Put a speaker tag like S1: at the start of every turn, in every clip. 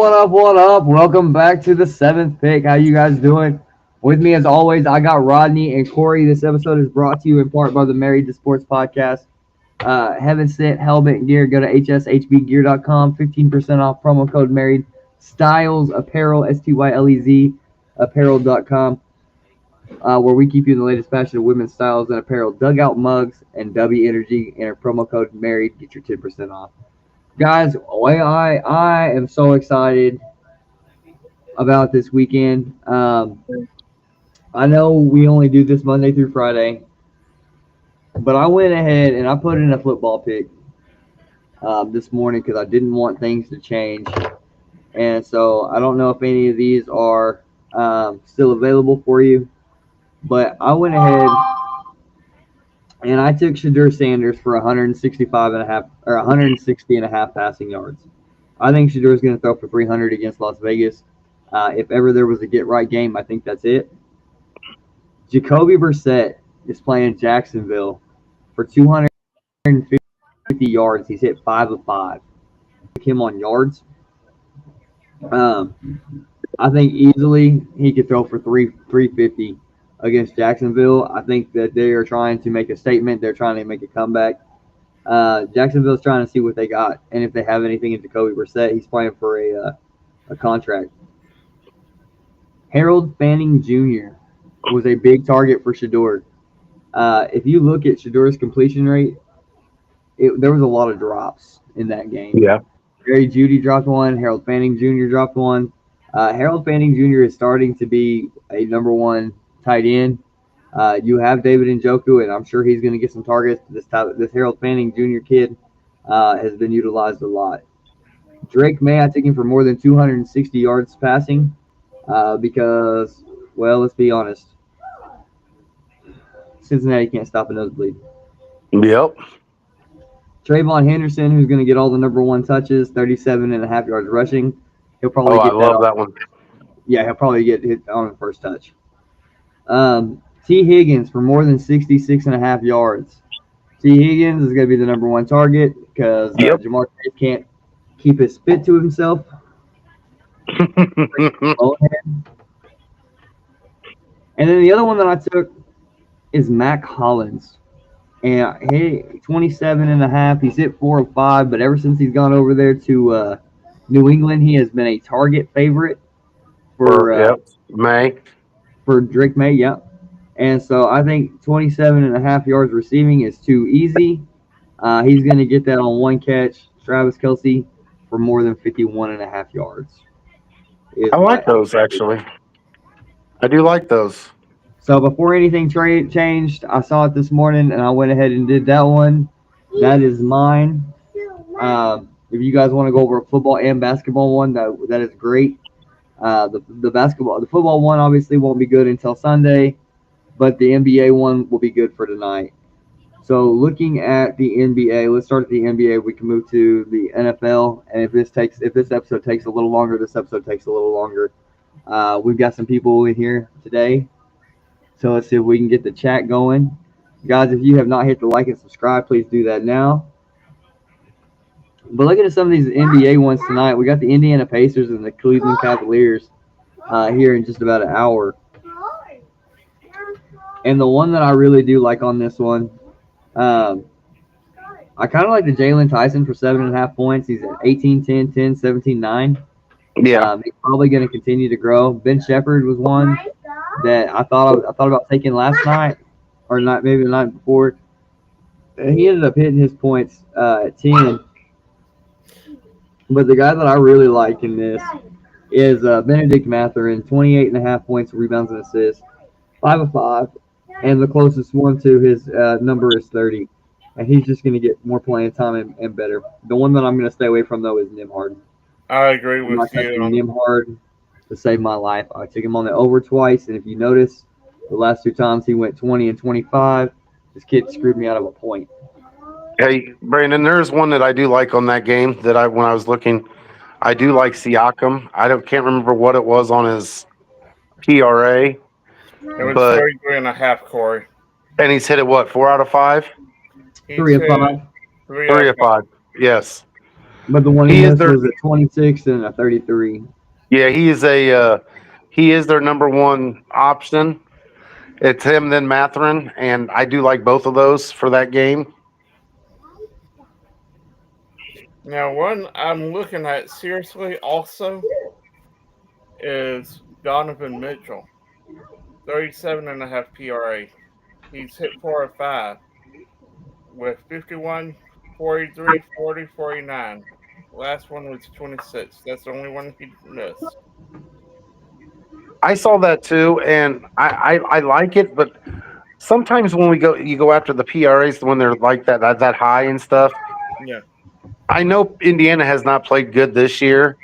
S1: What up? What up? Welcome back to the seventh pick. How you guys doing? With me, as always, I got Rodney and Corey. This episode is brought to you in part by the Married to Sports podcast. Heaven Sent Helmet Gear. Go to hshbgear.com. 15% off. Promo code Married. Styles Apparel. STYLEZ Apparel.com. Where we keep you in the latest fashion of women's styles and apparel. Dugout mugs and W Energy. Enter promo code Married. Get your 10% off. Guys, I am so excited about this weekend. I know we only do this Monday through Friday, but I went ahead and I put in a football pick this morning because I didn't want things to change. And so I don't know if any of these are still available for you, but I went ahead and I took Shedeur Sanders for 165 and a half or 160 and a half passing yards. I think Shedeur is going to throw for 300 against Las Vegas. If ever there was a get right game, I think that's it. Jacoby Brissett is playing Jacksonville for 250 yards. He's hit 5 of 5. Pick him on yards. I think easily he could throw for 350 against Jacksonville. I think that they are trying to make a statement. They're trying to make a comeback. Jacksonville's trying to see what they got and if they have anything in Jacoby Brissett. He's playing for a contract. Harold Fanning Jr. was a big target for Shedeur. If you look at Shedeur's completion rate, there was a lot of drops in that game.
S2: Yeah.
S1: Jerry Jeudy dropped one. Harold Fanning Jr. dropped one. Harold Fanning Jr. is starting to be a number one tight end. You have David Njoku, and I'm sure he's going to get some targets. This Harold Fanning Jr. kid has been utilized a lot. Drake May, I took him for more than 260 yards passing because, well, let's be honest. Cincinnati can't stop a nosebleed.
S2: Yep.
S1: Trayvon Henderson, who's going to get all the number one touches, 37 and a half yards rushing. He'll probably get
S2: I love that one.
S1: Yeah, he'll probably get hit on the first touch. T. Higgins for more than 66 and a half yards. T. Higgins is going to be the number one target because Jamar Chase can't keep his spit to himself. And then the other one that I took is Mac Hollins. And he 27 and a half. He's hit 4 of 5, but ever since he's gone over there to New England, he has been a target favorite for
S2: May.
S1: For Drake May, yep. And so I think 27 and a half yards receiving is too easy. He's going to get that on one catch. Travis Kelce for more than 51 and a half yards.
S2: I like those, actually. I do like those.
S1: So before anything changed, I saw it this morning, and I went ahead and did that one. That is mine. If you guys want to go over a football and basketball one, that is great. The football one obviously won't be good until Sunday, but the NBA one will be good for tonight. So looking at the NBA, let's start at the NBA. We can move to the NFL, and if this episode takes a little longer, this episode takes a little longer. We've got some people in here today. So let's see if we can get the chat going. Guys, if you have not hit the like and subscribe, please do that now. But looking at some of these NBA ones tonight, we got the Indiana Pacers and the Cleveland Cavaliers here in just about an hour. And the one that I really do like on this one, I kind of like the Jalen Tyson for 7.5 points. He's at 18, 10, 10, 17, 9.
S2: Yeah.
S1: He's probably going to continue to grow. Ben Shepherd was one that I thought about taking last night, or not, maybe the night before. And he ended up hitting his points at 10. But the guy that I really like in this is Benedict Mathurin, 28.5 points, rebounds, and assists, 5 of 5. And the closest one to his number is 30. And he's just going to get more playing time and better. The one that I'm going to stay away from, though, is Nembhard.
S3: I agree with you.
S1: Nembhard to save my life. I took him on the over twice, and if you notice, the last 2 times he went 20 and 25. This kid screwed me out of a point.
S2: Hey, Brandon, there's one that I do like on that game when I was looking, I do like Siakam. Can't remember what it was on his PRA.
S3: It was 33.5, Corey.
S2: And he's hit it, what, 4 out of 5?
S1: 3 of 5.
S2: 3 of 5, yes.
S1: But the one
S2: He
S1: he
S2: is
S1: missed
S2: their
S1: was a 26 and a 33.
S2: yeah. He is their number one option. It's him then Matherin, and I do like both of those for that game.
S3: Now, one I'm looking at seriously also is Donovan Mitchell, 37.5 PRA. He's hit 4 or 5 with 51, 43, 40, 49. Last one was 26. That's the only one he missed.
S2: I saw that too, and I like it, but sometimes when you go after the PRAs when they're like that high and stuff.
S3: Yeah.
S2: I know Indiana has not played good this year,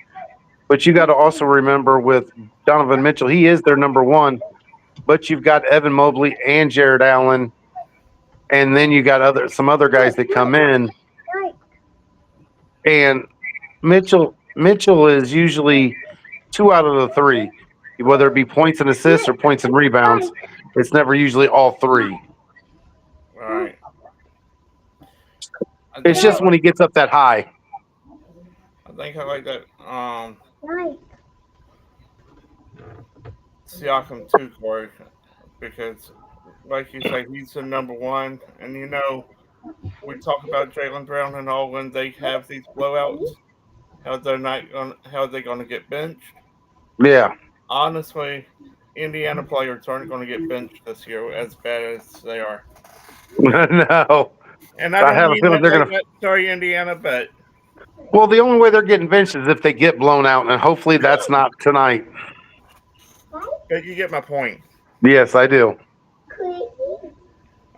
S2: but you got to also remember with Donovan Mitchell, he is their number one. But you've got Evan Mobley and Jared Allen, and then you got some other guys that come in. And Mitchell is usually 2 out of the 3, whether it be points and assists or points and rebounds. It's never usually all 3.
S3: All right.
S2: It's just when he gets up that high.
S3: I think I like that. Siakam too, Corey, because like you say, he's the number one, and we talk about Jaylen Brown and all when they have these blowouts, how they're gonna get benched.
S2: Yeah.
S3: Honestly, Indiana players aren't going to get benched this year as bad as they are.
S2: No.
S3: And I
S2: I
S3: don't
S2: have a
S3: mean
S2: feeling
S3: that
S2: they're
S3: like
S2: going to.
S3: that. Sorry, Indiana, but
S2: Well, the only way they're getting benched is if they get blown out, and hopefully that's not tonight.
S3: you get my point.
S2: Yes, I do.
S3: All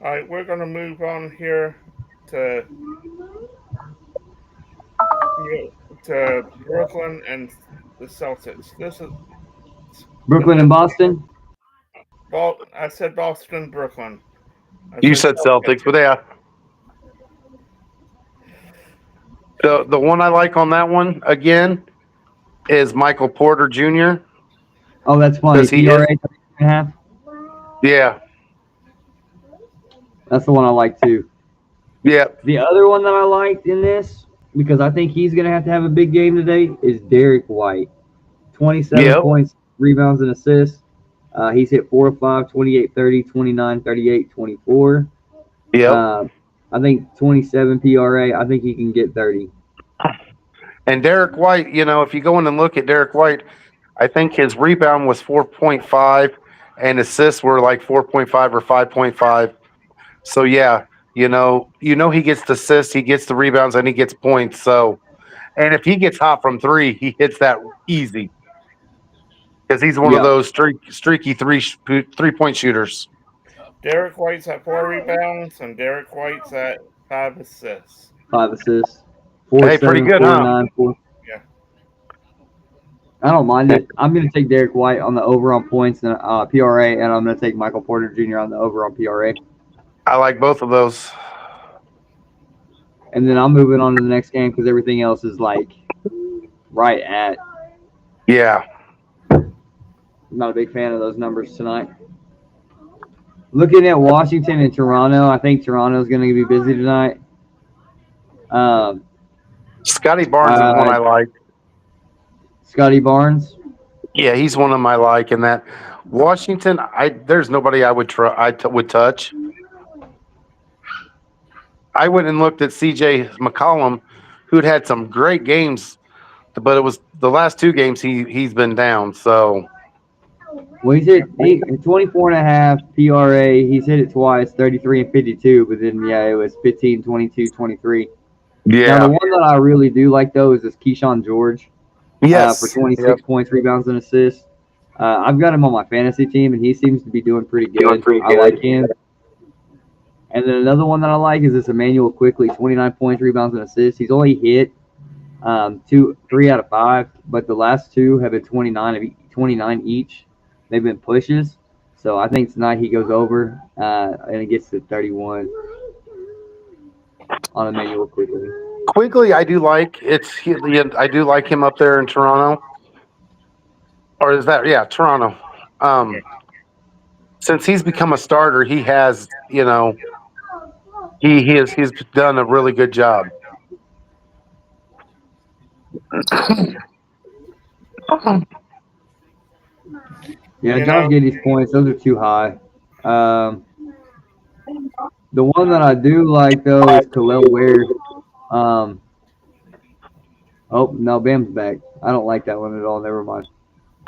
S3: right, we're going to move on here to to Brooklyn and the Celtics. This is
S1: Brooklyn and Boston.
S3: I said Boston, Brooklyn.
S2: You said Celtics, but yeah. The one I like on that one again is Michael Porter Jr.
S1: Oh, that's funny.
S2: Does he
S1: PRA 3.5.
S2: Yeah,
S1: That's the one I like too.
S2: yeah.
S1: The other one that I liked in this, because I think he's going to have a big game today, is Derek White. 27
S2: Yep.
S1: points, rebounds, and assists. He's hit 4 of 5, 28, 30, 29, 38, 24.
S2: Yep.
S1: I think 27 PRA. I think he can get 30.
S2: And Derek White, if you go in and look at Derek White, I think his rebound was 4.5 and assists were like 4.5 or 5.5. So yeah, he gets the assists, he gets the rebounds, and he gets points. So, and if he gets hot from 3, he hits that easy because he's one of those streaky 3-point shooters.
S3: Derek White's at 4 rebounds, and Derek White's at 5 assists.
S1: 5 assists. 4,
S2: Hey,
S1: 7,
S2: pretty good,
S1: 4,
S2: huh?
S1: 9, 4.
S3: Yeah.
S1: I don't mind it. I'm going to take Derek White on the over on points and PRA, and I'm going to take Michael Porter Jr. on the over on PRA.
S2: I like both of those.
S1: And then I'm moving on to the next game because everything else is like right at.
S2: Yeah.
S1: I'm not a big fan of those numbers tonight. Looking at Washington and Toronto, I think Toronto's going to be busy tonight.
S2: Scotty Barnes is one I like.
S1: Scotty Barnes.
S2: Yeah, he's one of them I like. In that Washington, there's nobody I would would touch. I went and looked at CJ McCollum, who'd had some great games, but it was the last 2 games he's been down. So,
S1: well, he's hit 24.5 PRA. He's hit it twice, 33 and 52. But then, it was 15, 22, 23.
S2: yeah.
S1: Now, the one that I really do like, though, is this Keyshawn George.
S2: Yes.
S1: For 26 points, rebounds, and assists. I've got him on my fantasy team, and he seems to be doing pretty good. I like him. And then another one that I like is this Emmanuel Quickly, 29 points, rebounds, and assists. He's only hit 3 out of 5, but the last 2 have been 29 each. They've been pushes. So I think tonight he goes over and it gets to 31 on Emmanuel Quickly.
S2: Quickly, I do like I do like him up there in Toronto. Or is that Toronto? Since he's become a starter, he has he's done a really good job.
S1: Yeah,
S3: You
S1: Josh
S3: know,
S1: Giddey's points, those are too high. The one that I do like though is Khalil Ware. Um, oh no, Bam's back. I don't like that one at all. Never mind.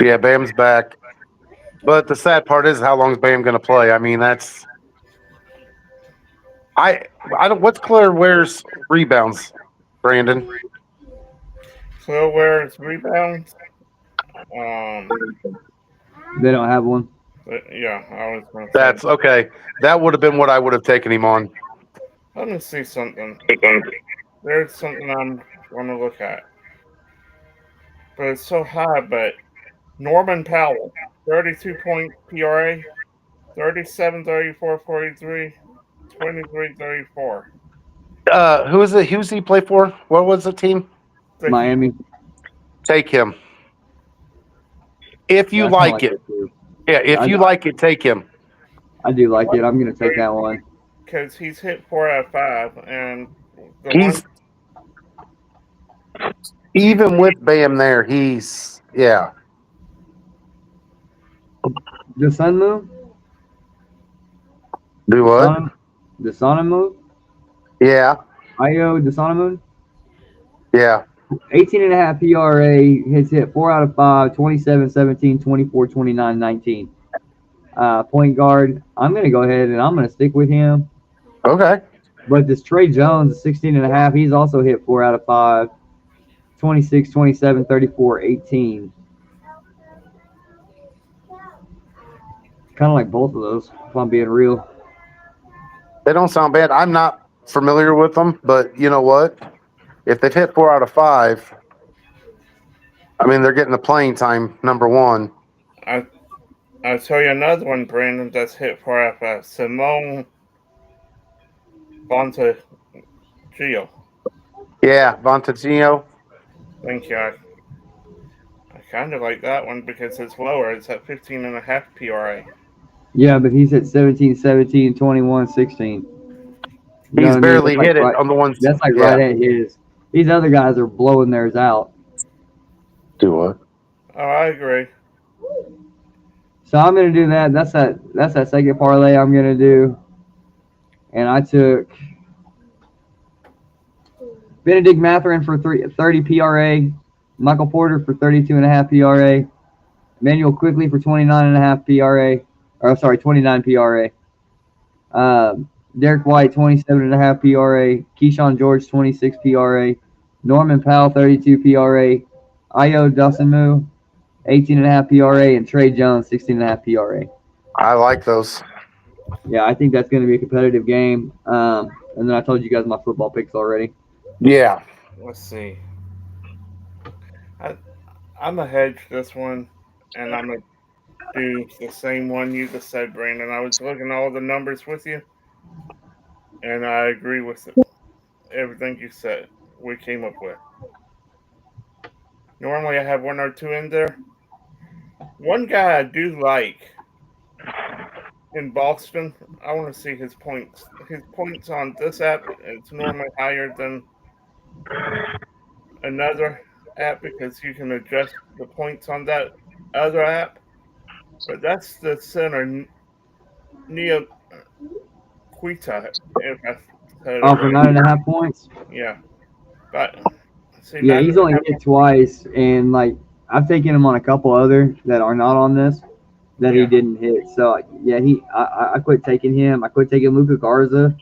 S2: Yeah, Bam's back. But the sad part is, how long is Bam going to play? I mean, that's I don't. What's Claire Ware's rebounds, Brandon?
S3: Khalil Ware's rebounds. Um,
S1: They don't have one.
S3: yeah, I was going to say.
S2: That's okay. That would have been what I would have taken him on.
S3: Let me see something. There's something I'm going to look at. But it's so high, but Norman Powell, 32 point PRA, 37, 34, 43, 23, 34.
S2: Who is it? Who's he play for? What was the team?
S1: Miami.
S2: Take him. If you
S1: Yeah, I kinda
S2: like it.
S1: that too.
S2: Yeah, if you like it, take him.
S1: I do like it. I'm gonna take that one.
S3: Because he's hit 4 out of 5, and the
S2: He's even with Bam there, he's
S1: The sun move.
S2: Do what?
S1: The Sonic move.
S2: Yeah.
S1: Io Desaunamoon.
S2: Yeah.
S1: 18.5 PRA, hits hit 4 out of 5, 27, 17, 24, 29, 19. Point guard, I'm going to go ahead and I'm going to stick with him.
S2: Okay.
S1: But this Trey Jones, 16.5, he's also hit 4 out of 5, 26, 27, 34, 18. Kind of like both of those, if I'm being real.
S2: They don't sound bad. I'm not familiar with them, but you know what? If they've hit 4 out of 5, I mean, they're getting the playing time, number one.
S3: I'll tell you another one, Brandon, that's hit 4 out of 5. Simone Fontagio.
S2: Yeah, Fontagio.
S3: Thank you. I kind of like that one because it's lower. It's at 15.5 PRA.
S1: Yeah, but he's hit 17, 17, 21, 16.
S2: He's barely hit it on the ones.
S1: That's like right at his. These other guys are blowing theirs out.
S2: Do what?
S3: Oh, I agree.
S1: So I'm gonna do that. That's that second parlay I'm gonna do. And I took Benedict Mathurin for 30 PRA, Michael Porter for 32.5 PRA, Emmanuel Quickly for 29.5 PRA, or sorry, 29 PRA. Derek White 27.5 PRA, Keyshawn George 26 PRA, Norman Powell 32 PRA, Io Dosunmu 18.5 PRA, and Trey Jones 16.5 PRA.
S2: I like those.
S1: Yeah, I think that's going to be a competitive game. And then I told you guys my football picks already.
S2: Yeah.
S3: Let's see. I'm going to hedge this one, and I'm going to do the same one you just said, Brandon. I was looking at all the numbers with you, and I agree with everything you said we came up with. Normally I have one or two in there. One guy I do like in Boston, I want to see his points. His points on this app, it's normally higher than another app because you can adjust the points on that other app. But that's the center, Neo Quita.
S1: Oh, for 9.5 points?
S3: Yeah. But, see,
S1: yeah, he's only hit twice, and like I've taken him on a couple other that are not on this that he didn't hit. So yeah, I quit taking him. I quit taking Luka Garza.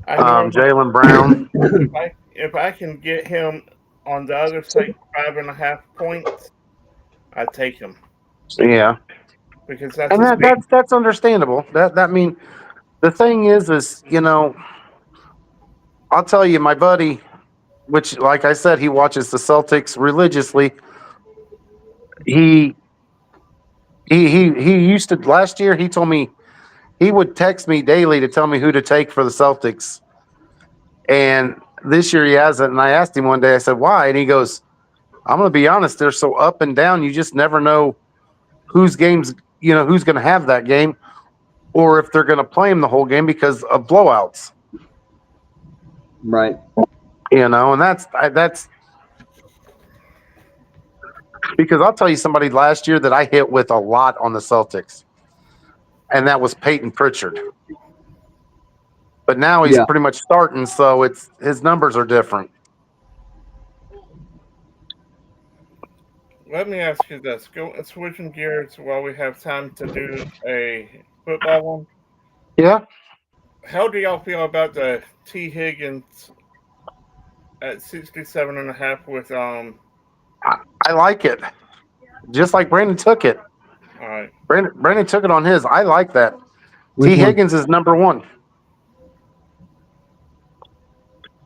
S2: Jaylen Brown.
S3: If I can get him on the other side 5.5 points, I take him.
S2: Yeah.
S3: Because
S2: that's understandable. That mean the thing is you know, I'll tell you, my buddy, which like I said, he watches the Celtics religiously. He used to last year. He told me he would text me daily to tell me who to take for the Celtics, and this year he hasn't. And I asked him one day, I said, "Why?" And he goes, "I'm going to be honest. They're so up and down. You just never know whose games, you know, who's going to have that game, or if they're going to play him the whole game because of blowouts."
S1: Right.
S2: You know, and that's Because I'll tell you somebody last year that I hit with a lot on the Celtics, and that was Peyton Pritchard. But now he's
S1: Yeah.
S2: pretty much starting, so his numbers are different.
S3: Let me ask you this: switching gears while we have time to do a football one.
S2: Yeah.
S3: How do y'all feel about the T. Higgins at 67.5 with
S2: I like it. Just like Brandon took it.
S3: all right.
S2: Brandon took it on his. I like that.
S1: Which
S2: T.
S1: one?
S2: Higgins is number 1.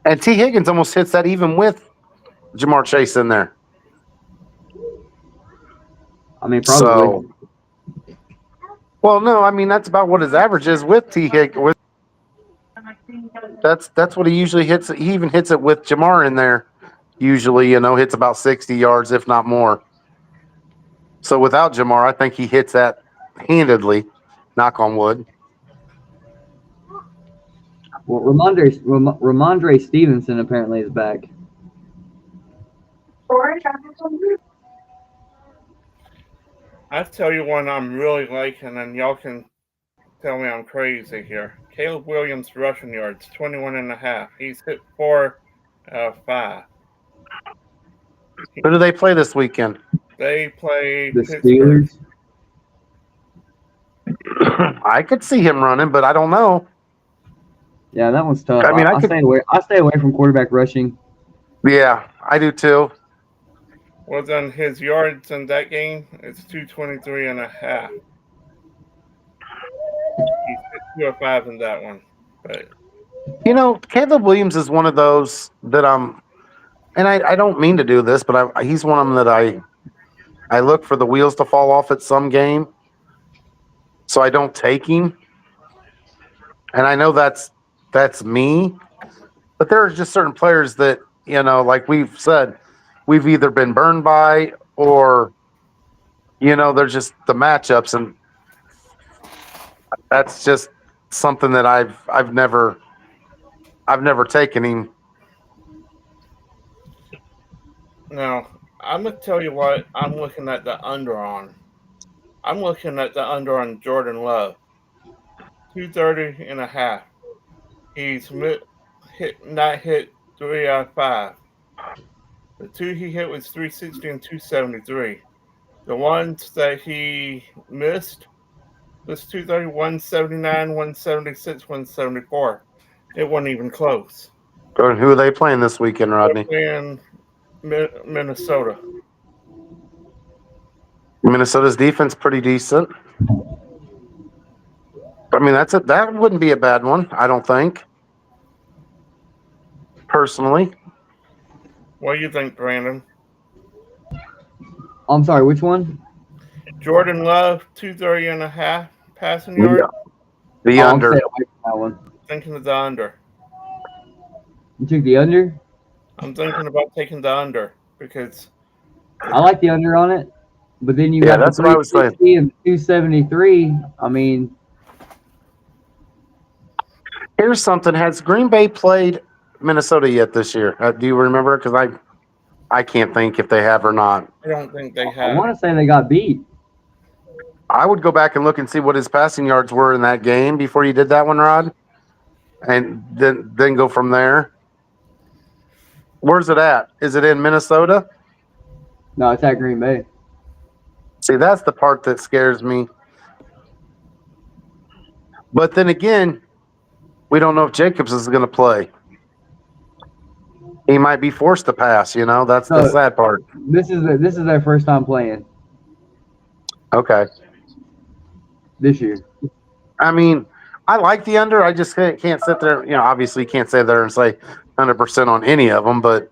S2: And T. Higgins almost hits that even with Jamar Chase in there.
S1: I mean, probably.
S2: So, well, no, I mean that's about what his average is with T. Higgins. That's what he usually hits. He even hits it with Jamar in there. Usually, hits about 60 yards, if not more. So without Jamar, I think he hits that handedly. Knock on wood.
S1: Well, Ramondre Stevenson apparently is back.
S3: I'll tell you one I'm really liking, and y'all can tell me I'm crazy here. Caleb Williams rushing yards, 21.5. He's hit 4 out of 5.
S2: Who do they play this weekend?
S3: They play
S1: The
S3: Pittsburgh.
S1: Steelers.
S2: I could see him running, but I don't know.
S1: Yeah, that one's tough.
S2: I mean,
S1: I stay away. I stay away from quarterback rushing.
S2: Yeah, I do too.
S3: Well, then his yards in that game is 223.5. He's hit 2 of 5 in that one. But
S2: Caleb Williams is one of those that and I don't mean to do this, but he's one of them that I look for the wheels to fall off at some game, so I don't take him. And I know that's me, but there are just certain players that like we've said, we've either been burned by or they're just the matchups, and that's just something that I've never taken him.
S3: now, I'm going to tell you what I'm looking at the under on. I'm looking at the under on Jordan Love. 230.5. He's not hit 3 out of 5. The 2 he hit was 360 and 273. The ones that he missed was 230, 179, 176, 174. It wasn't even close.
S2: And who are they playing this weekend, Rodney?
S3: They're playing Minnesota.
S2: Minnesota's defense pretty decent. I mean, that wouldn't be a bad one, I don't think. Personally.
S3: What do you think, Brandon?
S1: I'm sorry, which one?
S3: Jordan Love, 230.5 passing yards.
S2: The
S1: I'll
S2: under.
S1: stay away from that one.
S3: Thinking of the under.
S1: You took the under?
S3: I'm thinking about taking the under because
S1: I like the under on it, but then you
S2: Yeah,
S1: got
S2: that's
S1: the
S2: what I was saying.
S1: 360 and 273. I mean,
S2: Here's something. Has Green Bay played Minnesota yet this year? Do you remember? Because I can't think if they have or not.
S3: I don't think they
S1: I
S3: have.
S1: want to say they got beat.
S2: I would go back and look and see what his passing yards were in that game before you did that one, Rod, and then go from there. Where's it at? Is it in Minnesota?
S1: No, it's at Green Bay.
S2: See, that's the part that scares me. But then again, we don't know if Jacobs is going to play. He might be forced to pass. That's the sad part.
S1: This is their first time playing
S2: Okay.
S1: this year.
S2: I mean, I like the under. I just can't sit there. Obviously, you can't sit there and say 100% on any of them, but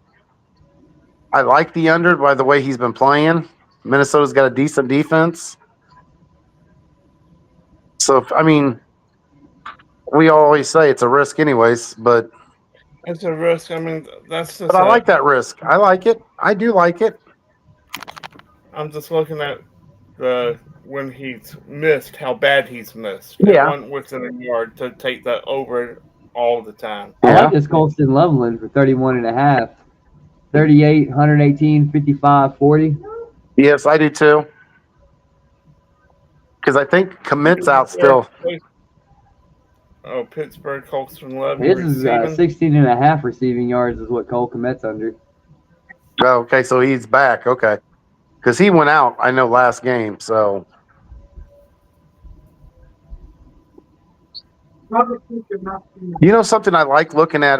S2: I like the under by the way he's been playing. Minnesota's got a decent defense. So, we always say it's a risk anyways, but
S3: It's a risk. I mean, that's just.
S2: But I like that risk. I like it. I do like it.
S3: I'm just looking at when he's missed, how bad he's missed.
S2: Yeah.
S3: One within a yard to take that over all the time.
S1: I
S2: Yeah.
S1: like this Colston Loveland for 31.5. 38, 118, 55, 40.
S2: Yes, I do too. Because I think commits out still.
S3: Oh, Pittsburgh, Colston Love
S1: His is
S3: receiving.
S1: 16.5 receiving yards is what Cole Komet's under.
S2: Oh, okay, so he's back. Okay. Because he went out, I know, last game. So, something I like looking at,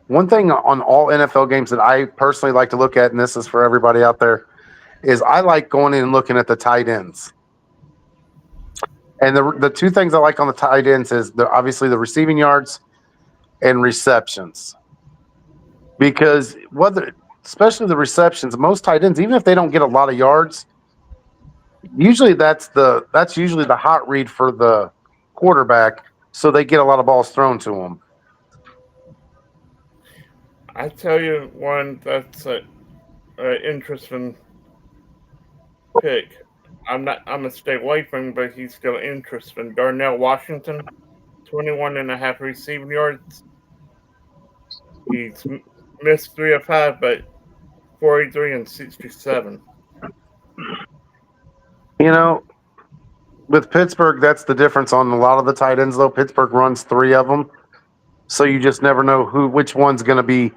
S2: one thing on all NFL games that I personally like to look at, and this is for everybody out there, is I like going in and looking at the tight ends. And the two things I like on the tight ends is obviously the receiving yards and receptions. Because especially the receptions, most tight ends, even if they don't get a lot of yards, usually that's usually the hot read for the quarterback, so they get a lot of balls thrown to them.
S3: I tell you one that's an interesting pick. I'm gonna stay away from him, but he's still interesting. Darnell Washington, 21.5 receiving yards. He's missed 3 of 5, but 43 and 67.
S2: With Pittsburgh, that's the difference on a lot of the tight ends, though. Pittsburgh runs 3 of them, so you just never know which one's going to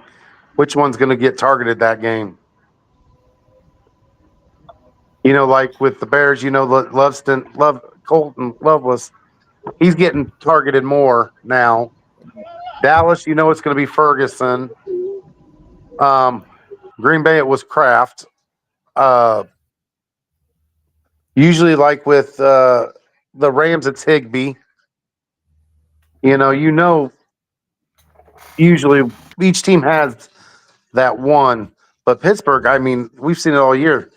S2: get targeted that game. Like with the Bears, Colton Love he's getting targeted more now. Dallas, it's going to be Ferguson. Green Bay, it was Kraft. Usually, like with the Rams, it's Higbee. Usually each team has that one. But Pittsburgh, I mean, we've seen it all year.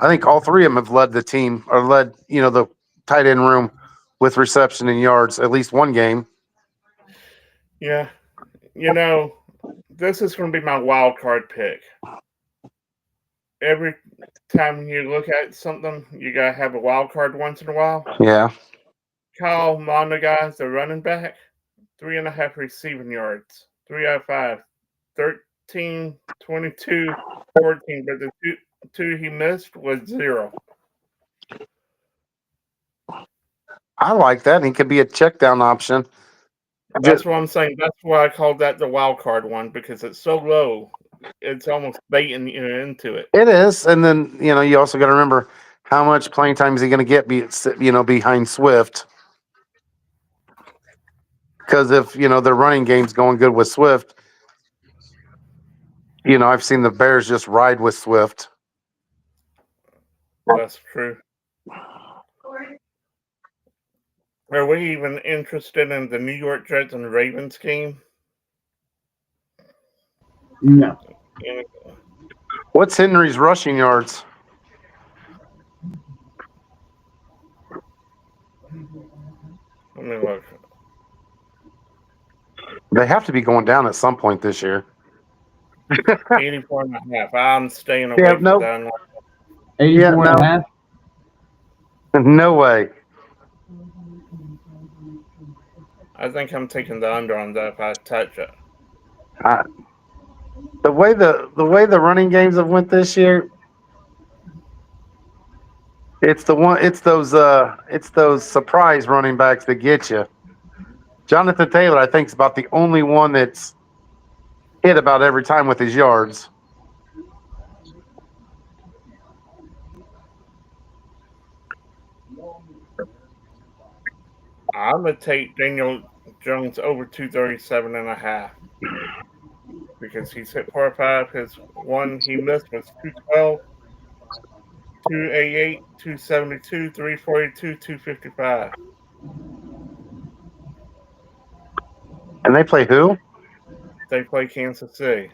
S2: I think all 3 of them have led the team or led, the tight end room with reception and yards at least one game.
S3: Yeah. This is going to be my wild card pick. Every time you look at something, you got to have a wild card once in a while.
S2: Yeah.
S3: Kyle Monaghan, the running back, 3.5 receiving yards, 3 out of 5, 13, 22, 14, but the two he missed was 0.
S2: I like that. He could be a check down option.
S3: That's what I'm saying. That's why I called that the wild card one, because it's so low. It's almost baiting you into it.
S2: It is. And then, you also got to remember how much playing time is he going to get behind Swift. Because if, their running game's going good with Swift, I've seen the Bears just ride with Swift.
S3: That's true. Are we even interested in the New York Jets and Ravens game?
S1: No.
S2: What's Henry's rushing yards?
S3: Let me look.
S2: They have to be going down at some point this year.
S3: 84.5. I'm staying away from that.
S1: 84.5?
S2: No way.
S3: I think I'm taking the under on that if I touch it.
S2: The way the running games have went this year, it's those surprise running backs that get you. Jonathan Taylor, I think, is about the only one that's hit about every time with his yards.
S3: I'm going to take Daniel Jones over 237.5 because he's hit 4 or 5. His one he missed was 212, 288, 272, 342, 255.
S2: And they play who?
S3: They play Kansas City.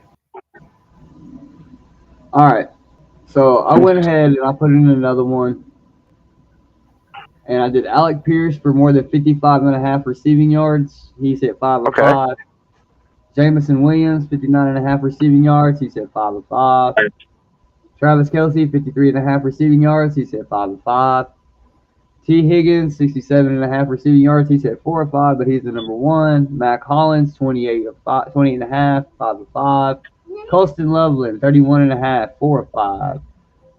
S1: All right. So I went ahead and I put in another one. And I did Alec Pierce for more than 55.5 receiving yards. He's hit 5 of 5. Jameson Williams, 59.5 receiving yards. He's hit 5 of 5. Travis Kelce, 53.5 receiving yards. He's hit 5 of 5. T. Higgins, 67.5 receiving yards. He's hit 4 of 5, but he's the number 1. Mac Hollins, 28.5, 5 of 5. Colston Loveland, 31.5, 4 of 5.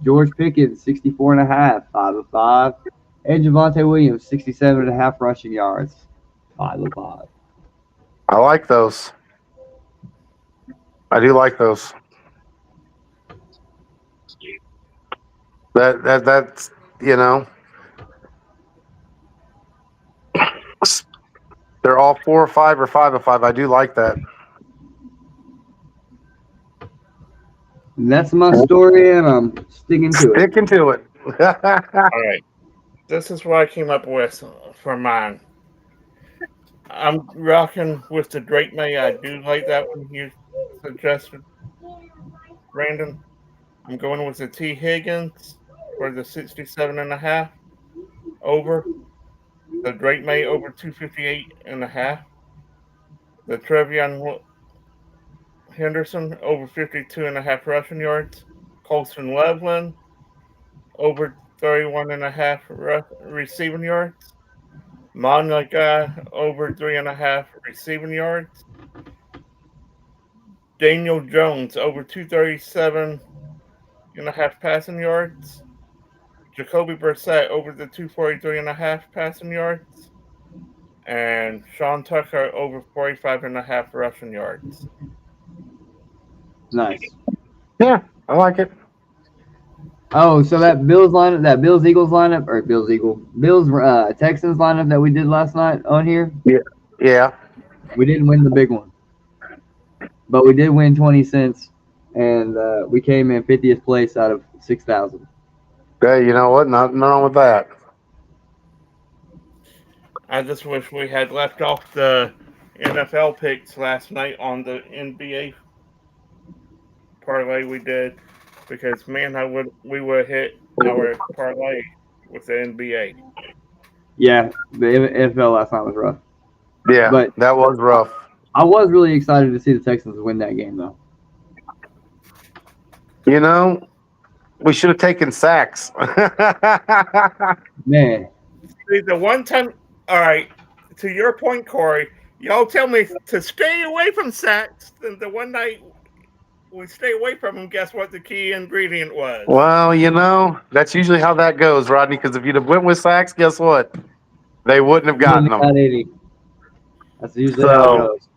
S1: George Pickens, 64.5, 5 of 5. And Javonte Williams, 67.5 rushing yards, 5 of 5.
S2: I like those. I do like those. That's they're all 4 or 5 or 5 of 5. I do like that.
S1: And that's my story, and I'm sticking to it.
S2: Sticking to it.
S3: All right. This is what I came up with for mine. I'm rocking with the Drake May. I do like that one you suggested, Brandon. I'm going with the T. Higgins for the 67.5 over. The Drake May over 258.5. The Trevion Henderson over 52.5 rushing yards. Colson Loveland over 31.5 receiving yards. Monica over 3.5 receiving yards. Daniel Jones over 237.5 passing yards. Jacoby Brissett over the 243.5 passing yards. And Sean Tucker over 45.5 rushing yards.
S1: Nice.
S2: Yeah, I like it.
S1: Oh, so that Bills Eagles lineup, or Bills Texans lineup that we did last night on here,
S2: Yeah.
S1: we didn't win the big one, but we did win 20 cents, and we came in 50th place out of 6,000.
S2: Hey, you know what? Nothing wrong with that.
S3: I just wish we had left off the NFL picks last night on the NBA parlay we did, because man, we would hit our parlay with the NBA.
S1: Yeah, the NFL last night was rough,
S2: Yeah,
S1: but
S2: that was rough.
S1: I was really excited to see the Texans win that game, though.
S2: You know, we should have taken sacks.
S1: Man,
S3: See, the one time, all right, to your point, Corey, y'all tell me to stay away from sacks. Then the one night we stay away from them, guess what the key ingredient was?
S2: Well, that's usually how that goes, Rodney. Because if you'd have went with sacks, guess what? They wouldn't have gotten them.
S1: got any. That's usually how it goes.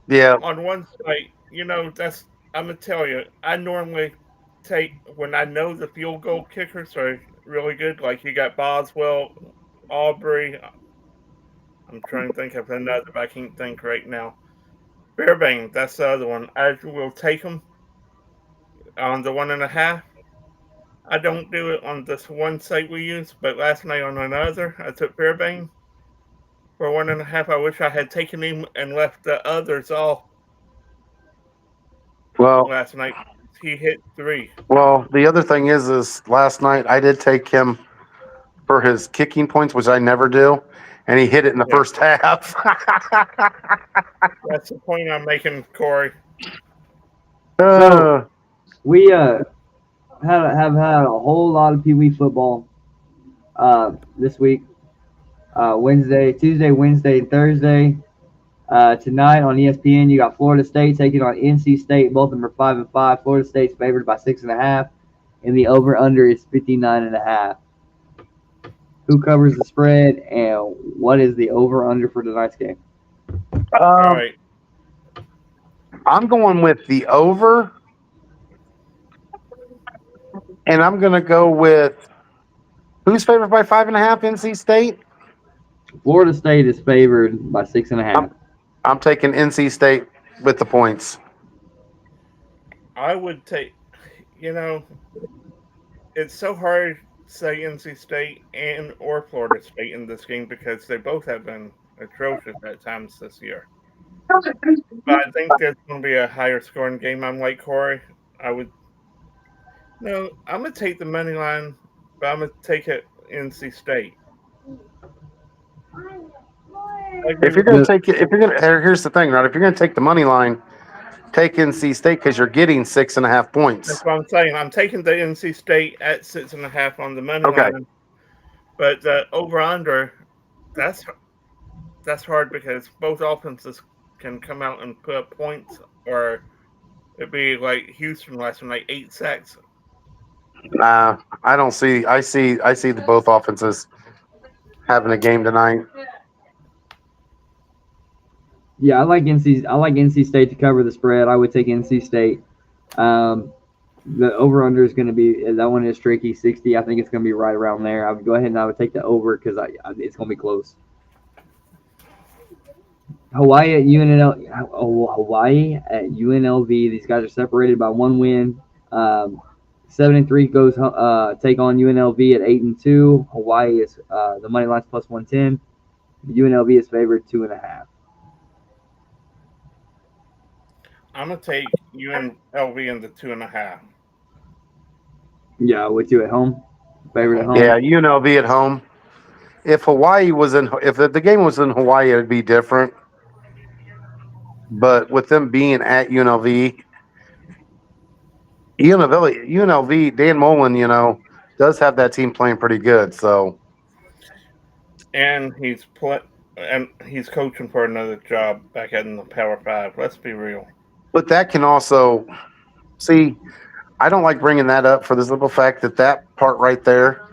S2: Yeah.
S3: On one site, I'm gonna tell you, I normally take when I know the field goal kickers are really good. Like you got Boswell, Aubrey. I'm trying to think of another, but I can't think right now. Fairbanks, that's the other one. I will take them on the 1.5. I don't do it on this one site we use, but last night on another, I took Fairbanks for 1.5. I wish I had taken him and left the others off.
S2: Well,
S3: last night he hit 3.
S2: Well, the other thing is last night I did take him for his kicking points, which I never do, and he hit it in the first half.
S3: That's the point I'm making, Corey.
S1: So we have had a whole lot of Pee Wee football this week. Tuesday, Wednesday, and Thursday. Tonight on ESPN, you got Florida State taking on NC State. Both of them are 5 and 5. Florida State's favored by 6.5, and the over/under is 59.5. Who covers the spread, and what is the over/under for tonight's game?
S3: All right.
S2: I'm going with the over, and I'm going to go with who's favored by 5.5? NC State.
S1: Florida State is favored by 6.5.
S2: I'm taking NC State with the points.
S3: I would take, it's so hard to say NC State or Florida State in this game because they both have been atrocious at times this year. But I think there's going to be a higher scoring game. I'm like Corey. I'm going to take the money line, but I'm going to take it NC State.
S2: If you're going to take it, here's the thing, right? If you're going to take the money line, take NC State because you're getting 6.5 points.
S3: That's what I'm saying. I'm taking the NC State at 6.5 on the money line. But the over/under, that's hard because both offenses can come out and put up points, or it'd be like Houston last night, 8 sacks.
S2: Nah, I don't see. I see the both offenses having a game tonight.
S1: Yeah, I like NC State to cover the spread. I would take NC State. The over under is going to be that one is tricky 60. I think it's going to be right around there. I would go ahead and I would take the over because it's going to be close. Hawaii at UNLV. These guys are separated by one win. 7-3 goes take on UNLV at 8-2. Hawaii is the money line's plus 110. UNLV is favored 2.5.
S3: I'm gonna take UNLV in the 2.5.
S1: Yeah, with you at home, favorite at home.
S2: Yeah, UNLV at home. If the game was in Hawaii, it'd be different. But with them being at UNLV, Dan Mullen, does have that team playing pretty good. So,
S3: And he's coaching for another job back in the Power 5. Let's be real.
S2: but that can also see. I don't like bringing that up for the simple fact that part right there,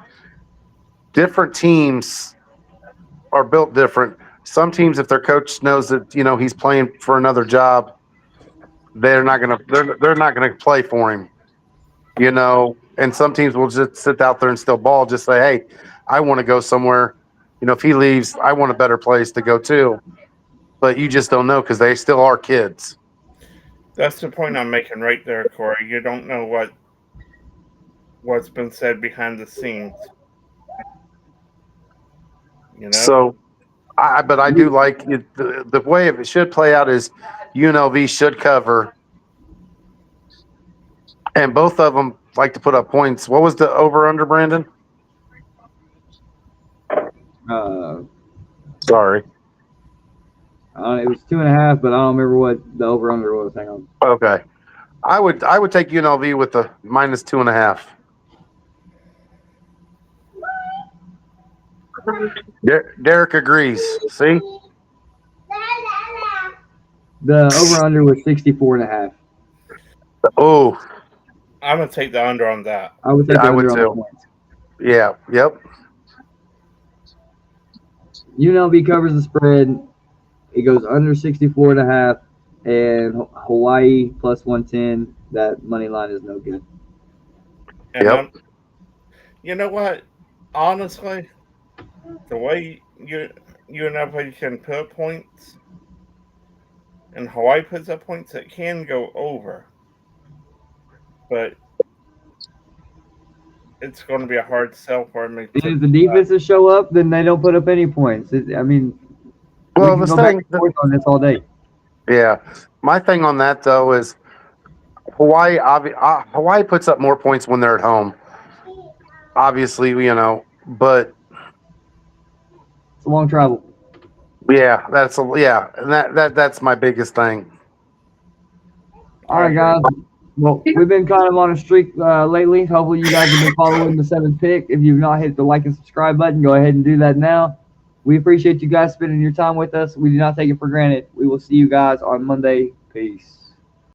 S2: different teams are built different. Some teams, if their coach knows that he's playing for another job, they're not gonna play for him. And some teams will just sit out there and still ball, just say, hey, I want to go somewhere. If he leaves, I want a better place to go to. But you just don't know because they still are kids.
S3: That's the point I'm making right there, Corey. You don't know what's been said behind the scenes.
S2: So, but I do like the way it should play out is UNLV should cover, and both of them like to put up points. What was the over/under, Brandon? Sorry.
S1: It was 2.5, but I don't remember what the over/under was. Hang on.
S2: Okay, I would take UNLV with the minus 2.5. Derek agrees. See,
S1: the over/under was 64.5.
S2: Oh,
S3: I'm gonna take the under on that.
S1: I would take the
S2: I would
S1: under on
S2: too.
S1: the points.
S2: Yeah. Yep.
S1: UNLV covers the spread. It goes under 64.5, and Hawaii plus 110. That money line is no good.
S3: And
S2: Yep.
S3: you know what? Honestly, the way UNLV can put points, and Hawaii puts up points, it can go over. But it's going to be a hard sell for me.
S1: And if the defenses show up, then they don't put up any points.
S2: Well,
S1: we
S2: the
S1: can go back and forth on this all day.
S2: Yeah, my thing on that though is Hawaii. Hawaii puts up more points when they're at home. Obviously, but
S1: It's a long travel.
S2: yeah, and that's my biggest thing.
S1: All right, guys. Well, we've been kind of on a streak lately. Hopefully, you guys have been following the 7th pick. If you've not hit the like and subscribe button, go ahead and do that now. We appreciate you guys spending your time with us. We do not take it for granted. We will see you guys on Monday. Peace.